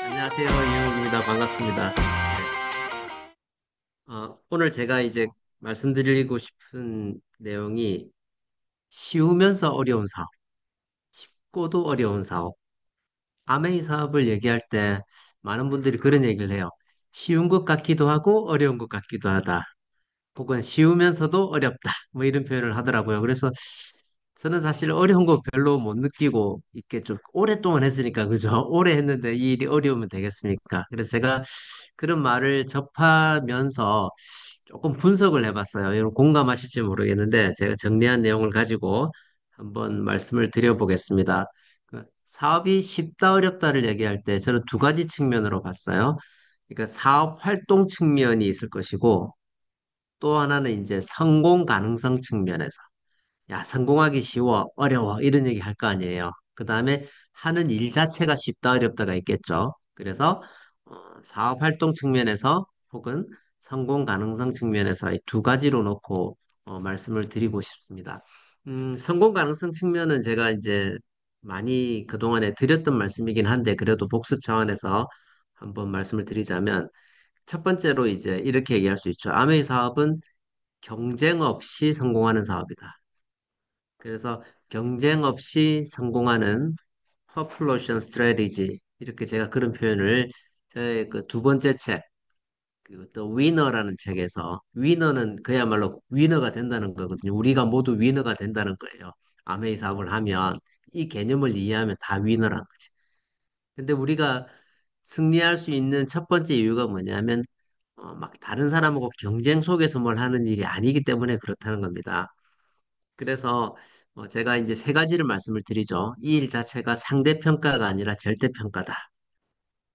안녕하세요. 이영욱입니다. 반갑습니다. 네. 오늘 제가 이제 말씀드리고 싶은 내용이 쉬우면서 어려운 사업, 쉽고도 어려운 사업. 아메이 사업을 얘기할 때 많은 분들이 그런 얘기를 해요. 쉬운 것 같기도 하고 어려운 것 같기도 하다. 혹은 쉬우면서도 어렵다. 뭐 이런 표현을 하더라고요. 그래서 저는 사실 어려운 거 별로 못 느끼고 이렇게 좀 오랫동안 했으니까 그죠? 오래 했는데 이 일이 어려우면 되겠습니까? 그래서 제가 그런 말을 접하면서 조금 분석을 해봤어요. 여러분 공감하실지 모르겠는데 제가 정리한 내용을 가지고 한번 말씀을 드려보겠습니다. 그 사업이 쉽다 어렵다를 얘기할 때 저는 두 가지 측면으로 봤어요. 그러니까 사업 활동 측면이 있을 것이고 또 하나는 이제 성공 가능성 측면에서 야, 성공하기 쉬워, 어려워 이런 얘기 할 거 아니에요. 그 다음에 하는 일 자체가 쉽다 어렵다가 있겠죠. 그래서 사업 활동 측면에서 혹은 성공 가능성 측면에서 이 두 가지로 놓고 말씀을 드리고 싶습니다. 성공 가능성 측면은 제가 이제 많이 그동안에 드렸던 말씀이긴 한데 그래도 복습 차원에서 한번 말씀을 드리자면 첫 번째로 이제 이렇게 얘기할 수 있죠. 아메이 사업은 경쟁 없이 성공하는 사업이다. 그래서 경쟁 없이 성공하는 퍼플러션 스트래티지 이렇게 제가 그런 표현을 저의 그 두 번째 책, 그또 위너라는 책에서 위너는 그야말로 위너가 된다는 거거든요. 우리가 모두 위너가 된다는 거예요. 아메이 사업을 하면 이 개념을 이해하면 다 위너라는 거지. 근데 우리가 승리할 수 있는 첫 번째 이유가 뭐냐면 막 다른 사람하고 경쟁 속에서 뭘 하는 일이 아니기 때문에 그렇다는 겁니다. 그래서 제가 이제 세 가지를 말씀을 드리죠. 이 일 자체가 상대평가가 아니라 절대평가다.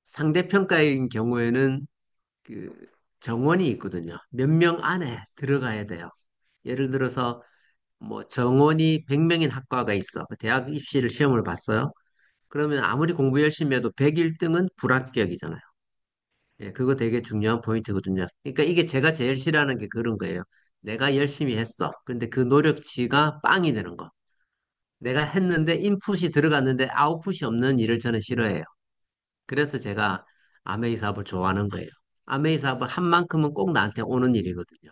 상대평가인 경우에는 그 정원이 있거든요. 몇 명 안에 들어가야 돼요. 예를 들어서 뭐 정원이 100명인 학과가 있어. 그 대학 입시를 시험을 봤어요. 그러면 아무리 공부 열심히 해도 101등은 불합격이잖아요. 예, 그거 되게 중요한 포인트거든요. 그러니까 이게 제가 제일 싫어하는 게 그런 거예요. 내가 열심히 했어. 근데 그 노력치가 빵이 되는 거. 내가 했는데 인풋이 들어갔는데 아웃풋이 없는 일을 저는 싫어해요. 그래서 제가 아메이 사업을 좋아하는 거예요. 아메이 사업을 한 만큼은 꼭 나한테 오는 일이거든요.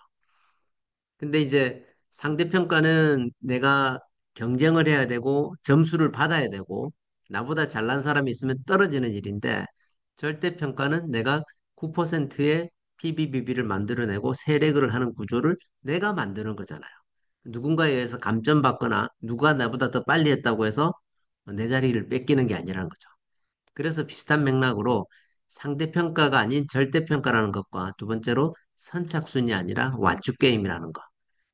근데 이제 상대평가는 내가 경쟁을 해야 되고 점수를 받아야 되고 나보다 잘난 사람이 있으면 떨어지는 일인데 절대평가는 내가 9%의 PBBB를 만들어내고 세레그를 하는 구조를 내가 만드는 거잖아요. 누군가에 의해서 감점받거나 누가 나보다 더 빨리 했다고 해서 내 자리를 뺏기는 게 아니라는 거죠. 그래서 비슷한 맥락으로 상대평가가 아닌 절대평가라는 것과 두 번째로 선착순이 아니라 완축 게임이라는 것.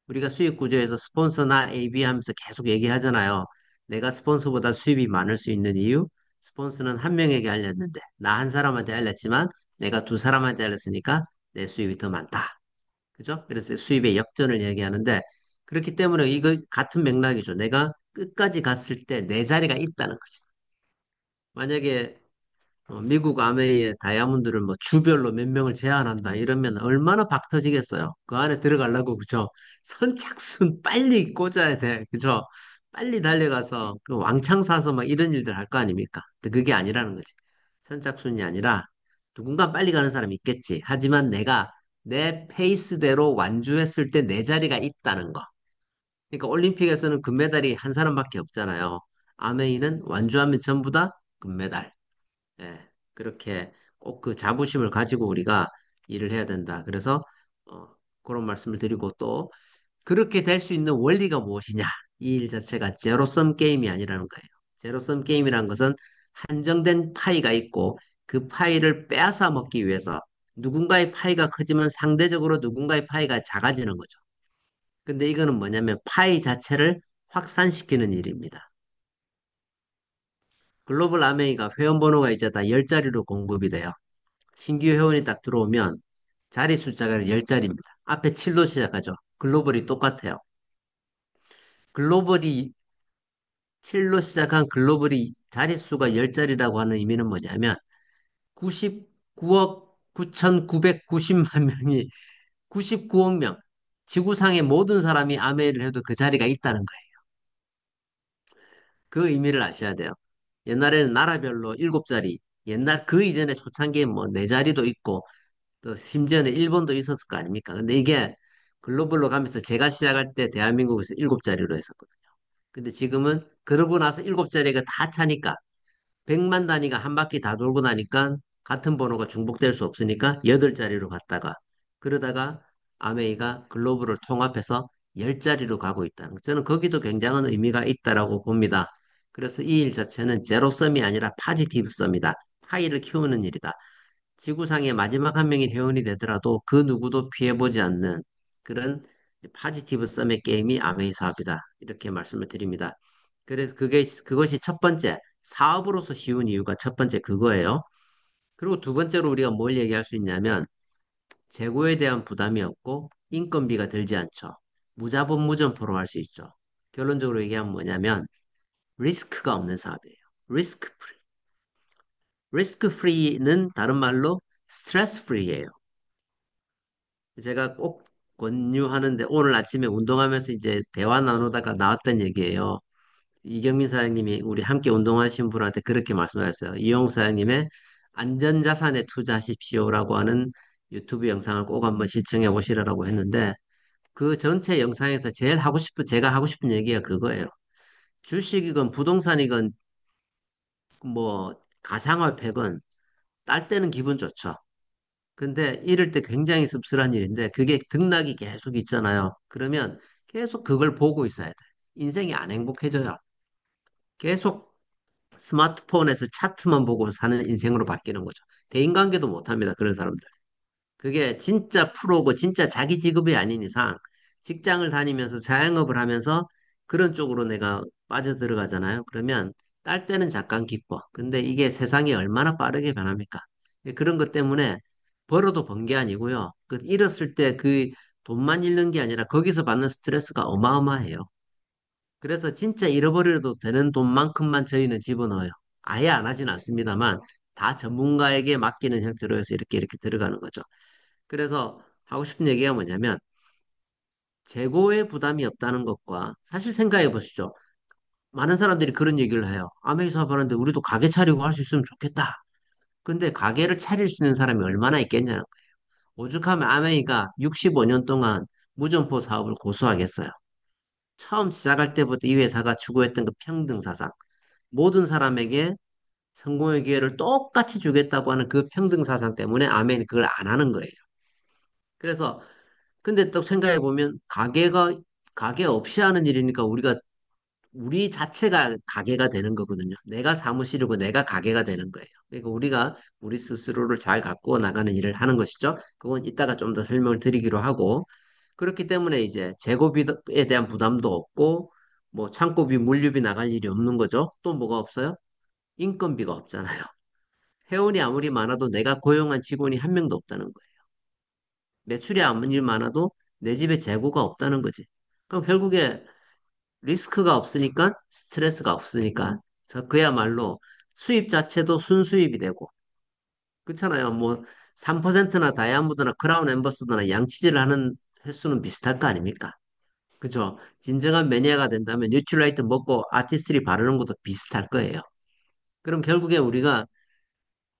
우리가 수익 구조에서 스폰서나 AB 하면서 계속 얘기하잖아요. 내가 스폰서보다 수입이 많을 수 있는 이유? 스폰서는 한 명에게 알렸는데 나 한 사람한테 알렸지만 내가 두 사람한테 알렸으니까 내 수입이 더 많다. 그죠? 그래서 수입의 역전을 얘기하는데 그렇기 때문에 이거 같은 맥락이죠. 내가 끝까지 갔을 때 내 자리가 있다는 거지. 만약에 미국 아메이의 다이아몬드를 뭐 주별로 몇 명을 제한한다 이러면 얼마나 박 터지겠어요. 그 안에 들어가려고 그죠? 선착순 빨리 꽂아야 돼. 그죠? 빨리 달려가서 그 왕창 사서 막 이런 일들 할 거 아닙니까? 근데 그게 아니라는 거지. 선착순이 아니라 누군가 빨리 가는 사람이 있겠지. 하지만 내가 내 페이스대로 완주했을 때 내 자리가 있다는 거. 그러니까 올림픽에서는 금메달이 한 사람밖에 없잖아요. 아메이는 완주하면 전부 다 금메달. 예, 그렇게 꼭 그 자부심을 가지고 우리가 일을 해야 된다. 그래서 어, 그런 말씀을 드리고 또 그렇게 될 수 있는 원리가 무엇이냐? 이 일 자체가 제로섬 게임이 아니라는 거예요. 제로섬 게임이라는 것은 한정된 파이가 있고 그 파이를 빼앗아 먹기 위해서 누군가의 파이가 커지면 상대적으로 누군가의 파이가 작아지는 거죠. 근데 이거는 뭐냐면 파이 자체를 확산시키는 일입니다. 글로벌 아메이가 회원 번호가 이제 다 10자리로 공급이 돼요. 신규 회원이 딱 들어오면 자리 숫자가 10자리입니다. 앞에 7로 시작하죠. 글로벌이 똑같아요. 글로벌이 7로 시작한 글로벌이 자릿수가 10자리라고 하는 의미는 뭐냐면 99억 9,990만 명이 99억 명 지구상의 모든 사람이 아메이를 해도 그 자리가 있다는 거예요. 그 의미를 아셔야 돼요. 옛날에는 나라별로 7자리, 옛날 그 이전에 초창기에 뭐 네 자리도 있고 또 심지어는 일본도 있었을 거 아닙니까? 근데 이게 글로벌로 가면서 제가 시작할 때 대한민국에서 일곱 자리로 했었거든요. 근데 지금은 그러고 나서 일곱 자리가 다 차니까 100만 단위가 한 바퀴 다 돌고 나니까 같은 번호가 중복될 수 없으니까 여덟 자리로 갔다가 그러다가 아메이가 글로벌을 통합해서 열 자리로 가고 있다는 거. 저는 거기도 굉장한 의미가 있다라고 봅니다. 그래서 이 일 자체는 제로섬이 아니라 파지티브 섬이다. 파이를 키우는 일이다. 지구상의 마지막 한 명이 회원이 되더라도 그 누구도 피해보지 않는 그런 파지티브 썸의 게임이 아메이 사업이다. 이렇게 말씀을 드립니다. 그래서 그것이 첫 번째, 사업으로서 쉬운 이유가 첫 번째 그거예요. 그리고 두 번째로 우리가 뭘 얘기할 수 있냐면 재고에 대한 부담이 없고 인건비가 들지 않죠. 무자본 무점포로 할 수 있죠. 결론적으로 얘기하면 뭐냐면 리스크가 없는 사업이에요. 리스크 프리. 리스크 프리는 다른 말로 스트레스 프리예요. 제가 꼭 권유하는데 오늘 아침에 운동하면서 이제 대화 나누다가 나왔던 얘기예요. 이경민 사장님이 우리 함께 운동하신 분한테 그렇게 말씀하셨어요. 이용 사장님의 안전자산에 투자하십시오라고 하는 유튜브 영상을 꼭 한번 시청해 보시라고 했는데 그 전체 영상에서 제가 하고 싶은 얘기가 그거예요. 주식이건 부동산이건 뭐 가상화폐건 딸 때는 기분 좋죠. 근데 이럴 때 굉장히 씁쓸한 일인데 그게 등락이 계속 있잖아요. 그러면 계속 그걸 보고 있어야 돼. 인생이 안 행복해져요. 계속 스마트폰에서 차트만 보고 사는 인생으로 바뀌는 거죠. 대인관계도 못합니다. 그런 사람들. 그게 진짜 프로고 진짜 자기 직업이 아닌 이상 직장을 다니면서 자영업을 하면서 그런 쪽으로 내가 빠져들어가잖아요. 그러면 딸 때는 잠깐 기뻐. 근데 이게 세상이 얼마나 빠르게 변합니까? 그런 것 때문에 벌어도 번 게 아니고요. 그 잃었을 때 그 돈만 잃는 게 아니라 거기서 받는 스트레스가 어마어마해요. 그래서 진짜 잃어버려도 되는 돈만큼만 저희는 집어넣어요. 아예 안 하진 않습니다만 다 전문가에게 맡기는 형태로 해서 이렇게 들어가는 거죠. 그래서 하고 싶은 얘기가 뭐냐면 재고에 부담이 없다는 것과 사실 생각해 보시죠. 많은 사람들이 그런 얘기를 해요. 아메이 사업하는데 우리도 가게 차리고 할 수 있으면 좋겠다. 근데 가게를 차릴 수 있는 사람이 얼마나 있겠냐는 거예요. 오죽하면 아메이가 65년 동안 무점포 사업을 고수하겠어요. 처음 시작할 때부터 이 회사가 추구했던 그 평등 사상. 모든 사람에게 성공의 기회를 똑같이 주겠다고 하는 그 평등 사상 때문에 아메이는 그걸 안 하는 거예요. 그래서 근데 또 생각해 보면 가게 없이 하는 일이니까 우리 자체가 가게가 되는 거거든요. 내가 사무실이고 내가 가게가 되는 거예요. 그러니까 우리가 우리 스스로를 잘 가꾸어 나가는 일을 하는 것이죠. 그건 이따가 좀 더 설명을 드리기로 하고 그렇기 때문에 이제 재고비에 대한 부담도 없고 뭐 창고비, 물류비 나갈 일이 없는 거죠. 또 뭐가 없어요? 인건비가 없잖아요. 회원이 아무리 많아도 내가 고용한 직원이 한 명도 없다는 거예요. 매출이 아무리 많아도 내 집에 재고가 없다는 거지. 그럼 결국에 리스크가 없으니까 스트레스가 없으니까 그야말로 수입 자체도 순수입이 되고 그렇잖아요. 뭐 3%나 다이아몬드나 크라운 엠버서더나 양치질을 하는 횟수는 비슷할 거 아닙니까? 그죠? 진정한 매니아가 된다면 뉴트라이트 먹고 아티스트리 바르는 것도 비슷할 거예요. 그럼 결국에 우리가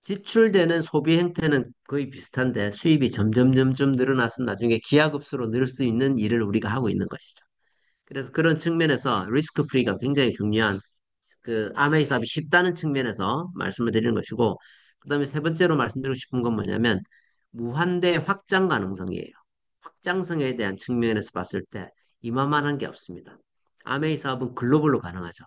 지출되는 소비 행태는 거의 비슷한데 수입이 점점 늘어나서 나중에 기하급수로 늘 수 있는 일을 우리가 하고 있는 것이죠. 그래서 그런 측면에서 리스크 프리가 굉장히 중요한 그 아메이 사업이 쉽다는 측면에서 말씀을 드리는 것이고 그다음에 세 번째로 말씀드리고 싶은 건 뭐냐면 무한대 확장 가능성이에요. 확장성에 대한 측면에서 봤을 때 이만한 게 없습니다. 아메이 사업은 글로벌로 가능하죠.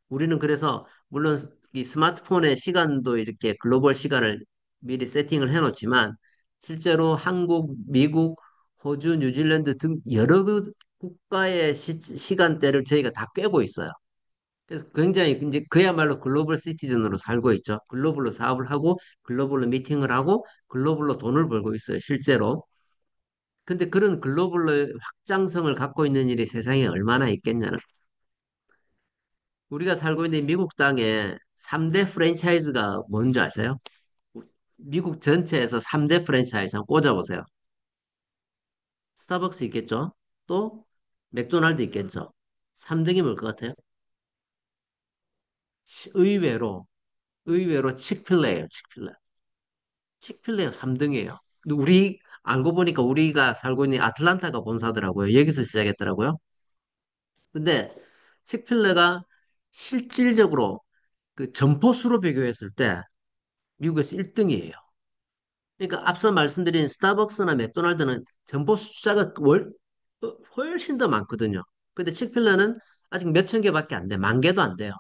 우리는 그래서 물론 이 스마트폰의 시간도 이렇게 글로벌 시간을 미리 세팅을 해놓지만 실제로 한국, 미국, 호주, 뉴질랜드 등 여러 그 국가의 시간대를 저희가 다 꿰고 있어요. 그래서 굉장히 이제 그야말로 글로벌 시티즌으로 살고 있죠. 글로벌로 사업을 하고 글로벌로 미팅을 하고 글로벌로 돈을 벌고 있어요. 실제로. 근데 그런 글로벌로 확장성을 갖고 있는 일이 세상에 얼마나 있겠냐는. 우리가 살고 있는 미국 땅에 3대 프랜차이즈가 뭔지 아세요? 미국 전체에서 3대 프랜차이즈 한번 꽂아보세요. 스타벅스 있겠죠? 또 맥도날드 있겠죠? 3등이 뭘 것 같아요? 의외로 의외로 칙필레예요, 칙필레. 칙필레가 3등이에요. 우리 알고 보니까 우리가 살고 있는 아틀란타가 본사더라고요. 여기서 시작했더라고요. 근데 칙필레가 실질적으로 그 점포 수로 비교했을 때 미국에서 1등이에요. 그러니까 앞서 말씀드린 스타벅스나 맥도날드는 점포 숫자가 훨씬 더 많거든요. 근데 칙필레는 아직 몇천 개밖에 안 돼. 만 개도 안 돼요.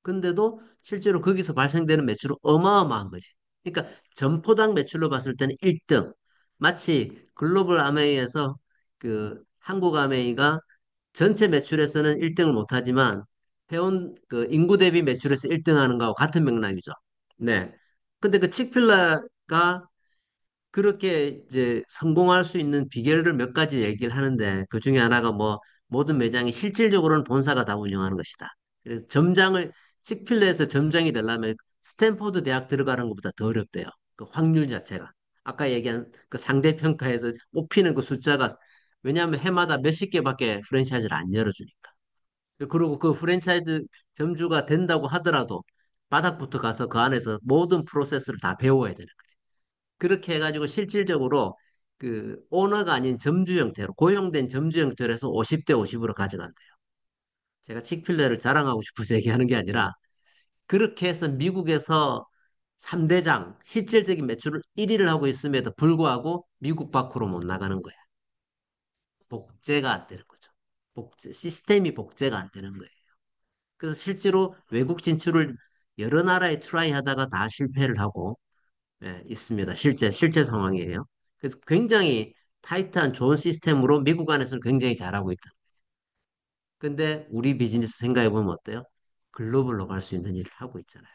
근데도 실제로 거기서 발생되는 매출은 어마어마한 거지. 그러니까 점포당 매출로 봤을 때는 1등. 마치 글로벌 아메이에서 그 한국 아메이가 전체 매출에서는 1등을 못하지만 회원 그 인구 대비 매출에서 1등 하는 거하고 같은 맥락이죠. 네. 근데 그 칙필라가 그렇게 이제 성공할 수 있는 비결을 몇 가지 얘기를 하는데 그 중에 하나가 뭐 모든 매장이 실질적으로는 본사가 다 운영하는 것이다. 그래서 점장을 식필레에서 점장이 되려면 스탠포드 대학 들어가는 것보다 더 어렵대요. 그 확률 자체가. 아까 얘기한 그 상대평가에서 뽑히는 그 숫자가 왜냐하면 해마다 몇십 개밖에 프랜차이즈를 안 열어주니까. 그리고 그 프랜차이즈 점주가 된다고 하더라도 바닥부터 가서 그 안에서 모든 프로세스를 다 배워야 되는 거죠. 그렇게 해가지고 실질적으로 그 오너가 아닌 점주 형태로 고용된 점주 형태로 해서 50대 50으로 가져간대요. 제가 칙필레를 자랑하고 싶어서 얘기하는 게 아니라 그렇게 해서 미국에서 3대장 실질적인 매출을 1위를 하고 있음에도 불구하고 미국 밖으로 못 나가는 거야. 복제가 안 되는 거죠. 시스템이 복제가 안 되는 거예요. 그래서 실제로 외국 진출을 여러 나라에 트라이 하다가 다 실패를 하고 있습니다. 실제 상황이에요. 그래서 굉장히 타이트한 좋은 시스템으로 미국 안에서는 굉장히 잘하고 있다. 근데 우리 비즈니스 생각해 보면 어때요? 글로벌로 갈 수 있는 일을 하고 있잖아요.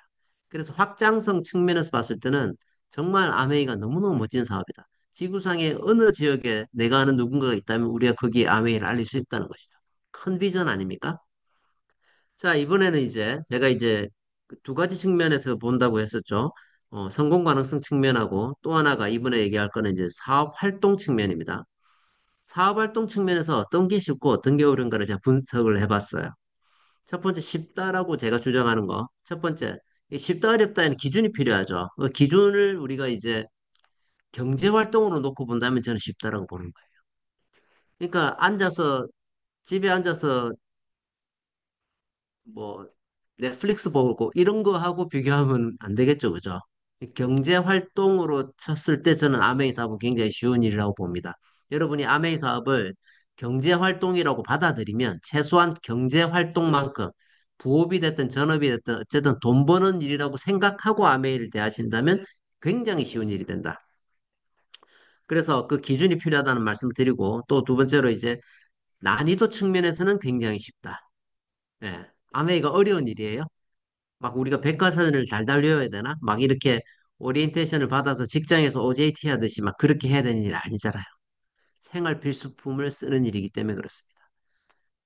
그래서 확장성 측면에서 봤을 때는 정말 아메이가 너무너무 멋진 사업이다. 지구상의 어느 지역에 내가 아는 누군가가 있다면 우리가 거기에 아메이를 알릴 수 있다는 것이죠. 큰 비전 아닙니까? 자, 이번에는 이제 제가 이제 그두 가지 측면에서 본다고 했었죠. 성공 가능성 측면하고 또 하나가 이번에 얘기할 거는 이제 사업 활동 측면입니다. 사업 활동 측면에서 어떤 게 쉽고 어떤 게 어려운가를 제가 분석을 해봤어요. 첫 번째 쉽다라고 제가 주장하는 거. 첫 번째, 이 쉽다 어렵다에는 기준이 필요하죠. 그 기준을 우리가 이제 경제 활동으로 놓고 본다면 저는 쉽다라고 보는 거예요. 그러니까 집에 앉아서 뭐 넷플릭스 보고 이런 거 하고 비교하면 안 되겠죠, 그죠? 경제 활동으로 쳤을 때 저는 아메이 사업은 굉장히 쉬운 일이라고 봅니다. 여러분이 아메이 사업을 경제 활동이라고 받아들이면 최소한 경제 활동만큼 부업이 됐든 전업이 됐든 어쨌든 돈 버는 일이라고 생각하고 아메이를 대하신다면 굉장히 쉬운 일이 된다. 그래서 그 기준이 필요하다는 말씀을 드리고 또 두 번째로 이제 난이도 측면에서는 굉장히 쉽다. 예. 아메이가 어려운 일이에요. 막 우리가 백과사전을 잘 달려야 되나? 막 이렇게 오리엔테이션을 받아서 직장에서 OJT 하듯이 막 그렇게 해야 되는 일 아니잖아요. 생활 필수품을 쓰는 일이기 때문에 그렇습니다.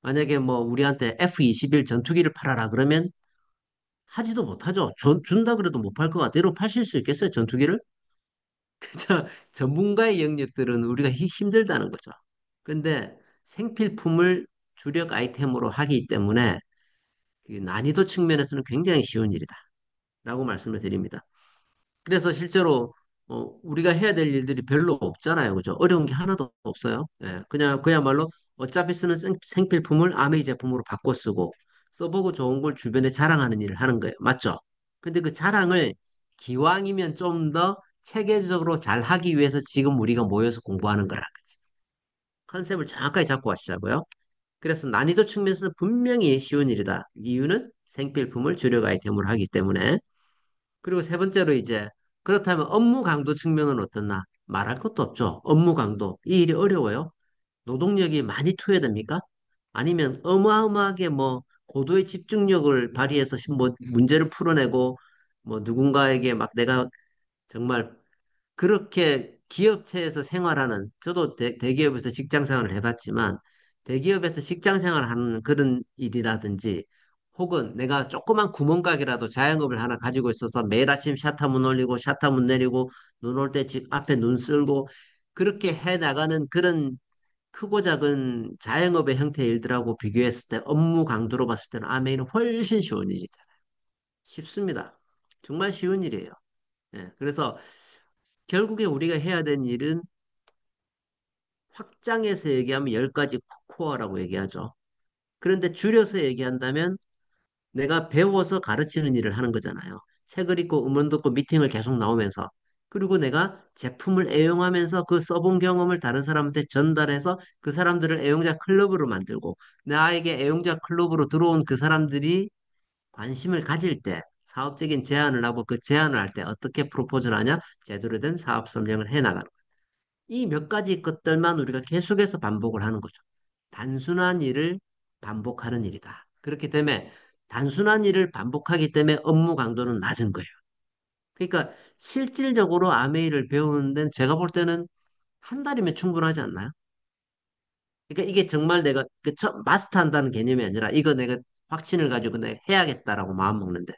만약에 뭐 우리한테 F-21 전투기를 팔아라 그러면 하지도 못하죠. 준다 그래도 못 팔 것 같아요. 여러분 파실 수 있겠어요? 전투기를? 그죠? 전문가의 영역들은 우리가 힘들다는 거죠. 근데 생필품을 주력 아이템으로 하기 때문에 그 난이도 측면에서는 굉장히 쉬운 일이다. 라고 말씀을 드립니다. 그래서 실제로 우리가 해야 될 일들이 별로 없잖아요. 그죠? 어려운 게 하나도 없어요. 예, 그냥 그야말로 어차피 쓰는 생필품을 아메이 제품으로 바꿔 쓰고 써보고 좋은 걸 주변에 자랑하는 일을 하는 거예요. 맞죠? 근데 그 자랑을 기왕이면 좀 더 체계적으로 잘 하기 위해서 지금 우리가 모여서 공부하는 거라. 컨셉을 정확하게 잡고 가시자고요. 그래서 난이도 측면에서 분명히 쉬운 일이다. 이유는 생필품을 주력 아이템으로 하기 때문에. 그리고 세 번째로 이제 그렇다면 업무 강도 측면은 어떻나? 말할 것도 없죠. 업무 강도. 이 일이 어려워요. 노동력이 많이 투여됩니까? 아니면 어마어마하게 뭐 고도의 집중력을 발휘해서 뭐 문제를 풀어내고 뭐 누군가에게 막 내가 정말 그렇게 기업체에서 생활하는, 저도 대기업에서 직장 생활을 해봤지만, 대기업에서 직장 생활하는 그런 일이라든지, 혹은 내가 조그만 구멍가게라도 자영업을 하나 가지고 있어서 매일 아침 샤타문 올리고, 샤타문 내리고, 눈 올 때 집 앞에 눈 쓸고, 그렇게 해 나가는 그런 크고 작은 자영업의 형태의 일들하고 비교했을 때 업무 강도로 봤을 때는 아메이는 훨씬 쉬운 일이잖아요. 쉽습니다. 정말 쉬운 일이에요. 예, 그래서 결국에 우리가 해야 되는 일은 확장해서 얘기하면 10가지 코어라고 얘기하죠. 그런데 줄여서 얘기한다면 내가 배워서 가르치는 일을 하는 거잖아요. 책을 읽고 음원 듣고 미팅을 계속 나오면서 그리고 내가 제품을 애용하면서 그 써본 경험을 다른 사람한테 전달해서 그 사람들을 애용자 클럽으로 만들고 나에게 애용자 클럽으로 들어온 그 사람들이 관심을 가질 때 사업적인 제안을 하고 그 제안을 할 때 어떻게 프로포즈를 하냐? 제대로 된 사업 설명을 해나가는 거예요. 이 몇 가지 것들만 우리가 계속해서 반복을 하는 거죠. 단순한 일을 반복하는 일이다. 그렇기 때문에 단순한 일을 반복하기 때문에 업무 강도는 낮은 거예요. 그러니까 실질적으로 아메이를 배우는 데는 제가 볼 때는 한 달이면 충분하지 않나요? 그러니까 이게 정말 내가 마스터한다는 개념이 아니라 이거 내가 확신을 가지고 내가 해야겠다라고 마음 먹는데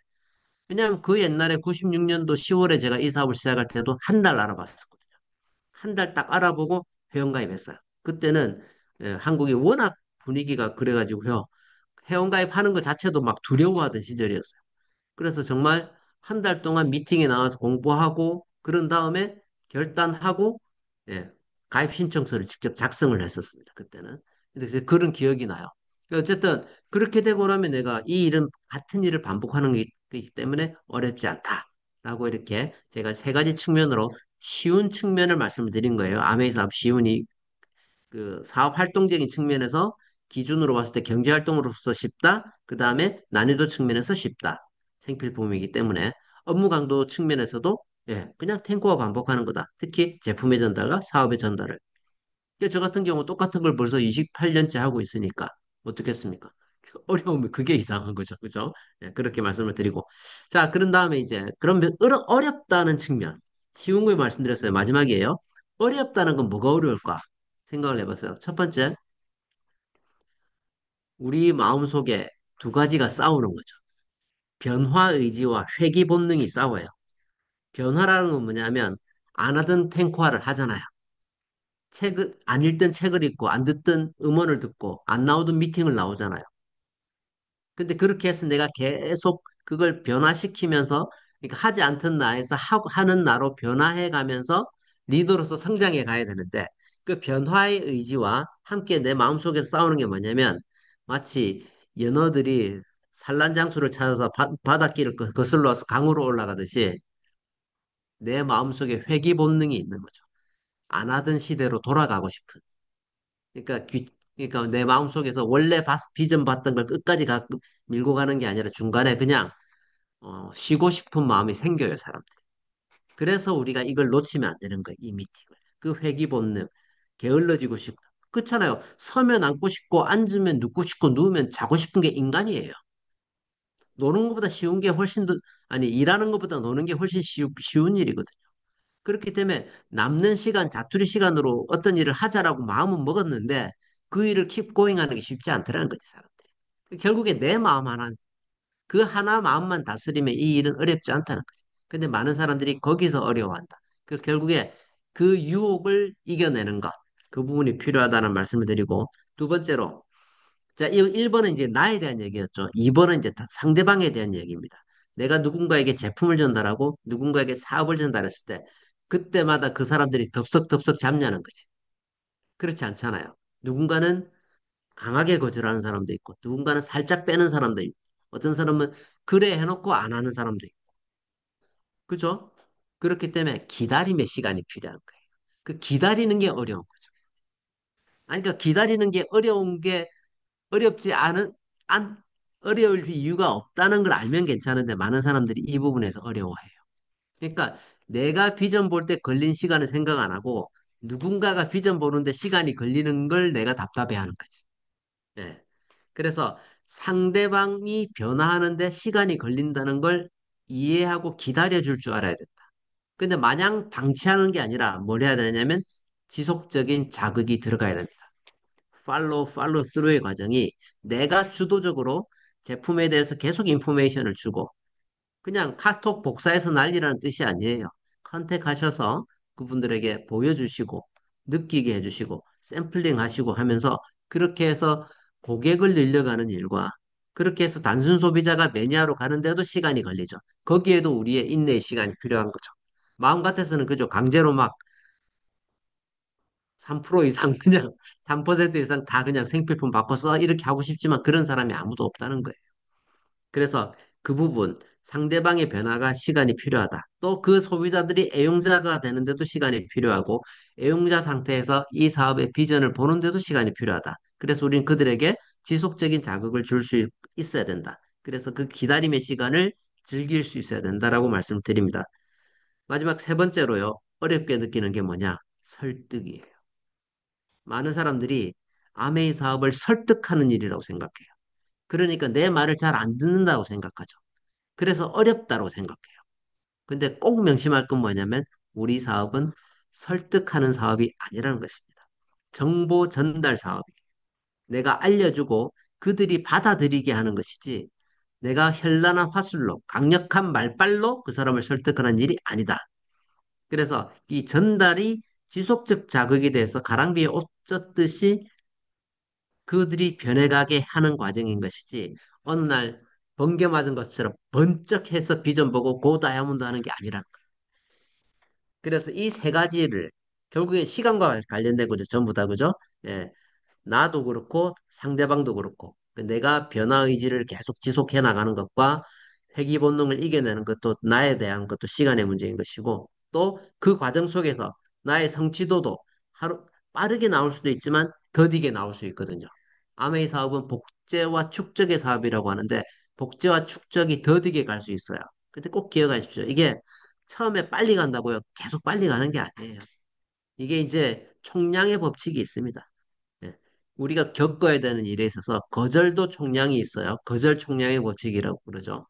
왜냐하면 그 옛날에 96년도 10월에 제가 이 사업을 시작할 때도 한 달 알아봤었거든요. 한 달 딱 알아보고 회원가입했어요. 그때는 한국이 워낙 분위기가 그래가지고요. 회원가입하는 것 자체도 막 두려워하던 시절이었어요. 그래서 정말 한 달 동안 미팅에 나와서 공부하고 그런 다음에 결단하고 예, 가입 신청서를 직접 작성을 했었습니다. 그때는. 그래서 그런 기억이 나요. 어쨌든 그렇게 되고 나면 내가 이 일은 같은 일을 반복하는 것이기 때문에 어렵지 않다라고 이렇게 제가 세 가지 측면으로 쉬운 측면을 말씀을 드린 거예요. 아메이 사업 쉬운이 그 사업 활동적인 측면에서 기준으로 봤을 때 경제 활동으로서 쉽다. 그 다음에 난이도 측면에서 쉽다. 생필품이기 때문에 업무 강도 측면에서도 예, 그냥 탱고와 반복하는 거다. 특히 제품의 전달과 사업의 전달을. 저 같은 경우 똑같은 걸 벌써 28년째 하고 있으니까 어떻겠습니까? 어려우면 그게 이상한 거죠. 그죠? 예, 그렇게 말씀을 드리고. 자, 그런 다음에 이제 그럼 어렵다는 측면. 쉬운 걸 말씀드렸어요. 마지막이에요. 어렵다는 건 뭐가 어려울까? 생각을 해봤어요. 첫 번째, 우리 마음속에 두 가지가 싸우는 거죠. 변화 의지와 회귀 본능이 싸워요. 변화라는 건 뭐냐면 안 하던 탱고화를 하잖아요. 안 읽던 책을 읽고 안 듣던 음원을 듣고 안 나오던 미팅을 나오잖아요. 근데 그렇게 해서 내가 계속 그걸 변화시키면서 그러니까 하지 않던 나에서 하는 나로 변화해 가면서 리더로서 성장해 가야 되는데 그 변화의 의지와 함께 내 마음속에서 싸우는 게 뭐냐면 마치 연어들이 산란장소를 찾아서 바닷길을 거슬러 서 강으로 올라가듯이 내 마음속에 회귀 본능이 있는 거죠. 안 하던 시대로 돌아가고 싶은. 그러니까 그러니까 내 마음속에서 원래 비전 봤던 걸 끝까지 밀고 가는 게 아니라 중간에 그냥 쉬고 싶은 마음이 생겨요, 사람들. 그래서 우리가 이걸 놓치면 안 되는 거예요, 이 미팅을. 그 회귀 본능, 게을러지고 싶고. 그렇잖아요. 서면 앉고 싶고, 앉으면 눕고 싶고, 누우면 자고 싶은 게 인간이에요. 노는 것보다 쉬운 게 훨씬 더, 아니, 일하는 것보다 노는 게 훨씬 쉬운 일이거든요. 그렇기 때문에 남는 시간, 자투리 시간으로 어떤 일을 하자라고 마음은 먹었는데, 그 일을 keep going 하는 게 쉽지 않더라는 거지, 사람들이. 결국에 내 마음 하나, 그 하나 마음만 다스리면 이 일은 어렵지 않다는 거지. 근데 많은 사람들이 거기서 어려워한다. 결국에 그 유혹을 이겨내는 것, 그 부분이 필요하다는 말씀을 드리고, 두 번째로, 자, 이 1번은 이제 나에 대한 얘기였죠. 2번은 이제 다 상대방에 대한 얘기입니다. 내가 누군가에게 제품을 전달하고 누군가에게 사업을 전달했을 때, 그때마다 그 사람들이 덥석덥석 잡냐는 거지. 그렇지 않잖아요. 누군가는 강하게 거절하는 사람도 있고, 누군가는 살짝 빼는 사람도 있고, 어떤 사람은 그래 해놓고 안 하는 사람도 있고, 그죠? 그렇기 때문에 기다림의 시간이 필요한 거예요. 그 기다리는 게 어려운 거죠. 아니, 그러니까 기다리는 게 어려운 게 어렵지 안, 어려울 이유가 없다는 걸 알면 괜찮은데 많은 사람들이 이 부분에서 어려워해요. 그러니까 내가 비전 볼 때 걸린 시간을 생각 안 하고 누군가가 비전 보는데 시간이 걸리는 걸 내가 답답해하는 거지. 예. 그래서 상대방이 변화하는데 시간이 걸린다는 걸 이해하고 기다려줄 줄 알아야 된다. 근데 마냥 방치하는 게 아니라 뭘 해야 되냐면 지속적인 자극이 들어가야 됩니다. 팔로우 스루의 과정이 내가 주도적으로 제품에 대해서 계속 인포메이션을 주고 그냥 카톡 복사해서 날리라는 뜻이 아니에요. 컨택하셔서 그분들에게 보여주시고 느끼게 해주시고 샘플링 하시고 하면서 그렇게 해서 고객을 늘려가는 일과 그렇게 해서 단순 소비자가 매니아로 가는데도 시간이 걸리죠. 거기에도 우리의 인내의 시간이 필요한 거죠. 마음 같아서는 그죠. 강제로 막 3% 이상 그냥 3% 이상 다 그냥 생필품 바꿔서 이렇게 하고 싶지만 그런 사람이 아무도 없다는 거예요. 그래서 그 부분, 상대방의 변화가 시간이 필요하다. 또 그 소비자들이 애용자가 되는데도 시간이 필요하고, 애용자 상태에서 이 사업의 비전을 보는데도 시간이 필요하다. 그래서 우리는 그들에게 지속적인 자극을 줄 수 있어야 된다. 그래서 그 기다림의 시간을 즐길 수 있어야 된다라고 말씀드립니다. 마지막 세 번째로요, 어렵게 느끼는 게 뭐냐? 설득이에요. 많은 사람들이 아메이 사업을 설득하는 일이라고 생각해요. 그러니까 내 말을 잘 안 듣는다고 생각하죠. 그래서 어렵다고 생각해요. 근데 꼭 명심할 건 뭐냐면 우리 사업은 설득하는 사업이 아니라는 것입니다. 정보 전달 사업이. 내가 알려주고 그들이 받아들이게 하는 것이지 내가 현란한 화술로 강력한 말빨로 그 사람을 설득하는 일이 아니다. 그래서 이 전달이 지속적 자극이 돼서 가랑비에 옷 젖듯이 그들이 변해가게 하는 과정인 것이지 어느 날 번개 맞은 것처럼 번쩍해서 비전 보고 고 다이아몬드 하는 게 아니라 그래서 이 세 가지를 결국엔 시간과 관련된 거죠. 전부 다 그죠? 예. 나도 그렇고 상대방도 그렇고 그 내가 변화 의지를 계속 지속해 나가는 것과 회귀 본능을 이겨내는 것도 나에 대한 것도 시간의 문제인 것이고 또 그 과정 속에서 나의 성취도도 하루 빠르게 나올 수도 있지만 더디게 나올 수 있거든요. 아메이 사업은 복제와 축적의 사업이라고 하는데 복제와 축적이 더디게 갈 수 있어요. 근데 꼭 기억하십시오. 이게 처음에 빨리 간다고요. 계속 빨리 가는 게 아니에요. 이게 이제 총량의 법칙이 있습니다. 예. 우리가 겪어야 되는 일에 있어서 거절도 총량이 있어요. 거절 총량의 법칙이라고 그러죠.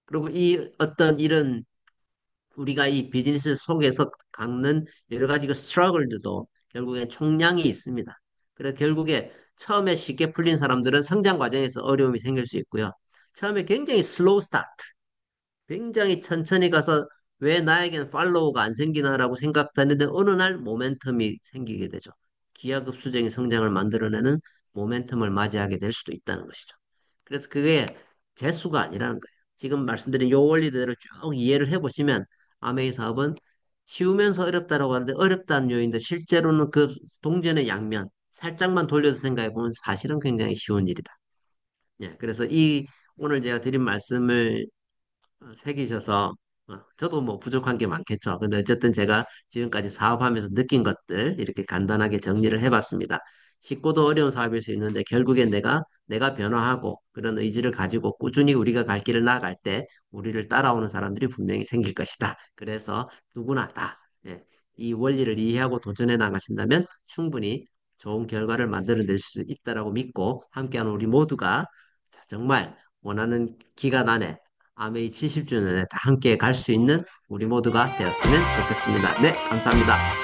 그리고 이 어떤 이런 우리가 이 비즈니스 속에서 겪는 여러 가지 그 스트러글들도 결국엔 총량이 있습니다. 그래서 결국에 처음에 쉽게 풀린 사람들은 성장 과정에서 어려움이 생길 수 있고요. 처음에 굉장히 슬로우 스타트, 굉장히 천천히 가서 왜 나에겐 팔로우가 안 생기나라고 생각했는데 어느 날 모멘텀이 생기게 되죠. 기하급수적인 성장을 만들어내는 모멘텀을 맞이하게 될 수도 있다는 것이죠. 그래서 그게 재수가 아니라는 거예요. 지금 말씀드린 요 원리대로 쭉 이해를 해보시면 아메이 사업은 쉬우면서 어렵다라고 하는데 어렵다는 요인도 실제로는 그 동전의 양면 살짝만 돌려서 생각해 보면 사실은 굉장히 쉬운 일이다. 예, 그래서 이 오늘 제가 드린 말씀을 새기셔서 저도 뭐 부족한 게 많겠죠. 근데 어쨌든 제가 지금까지 사업하면서 느낀 것들 이렇게 간단하게 정리를 해봤습니다. 쉽고도 어려운 사업일 수 있는데 결국엔 내가 변화하고 그런 의지를 가지고 꾸준히 우리가 갈 길을 나아갈 때 우리를 따라오는 사람들이 분명히 생길 것이다. 그래서 누구나 다 예, 이 원리를 이해하고 도전해 나가신다면 충분히 좋은 결과를 만들어낼 수 있다라고 믿고 함께하는 우리 모두가 정말 원하는 기간 안에 아메이 70주년에 다 함께 갈 수 있는 우리 모두가 되었으면 좋겠습니다. 네, 감사합니다.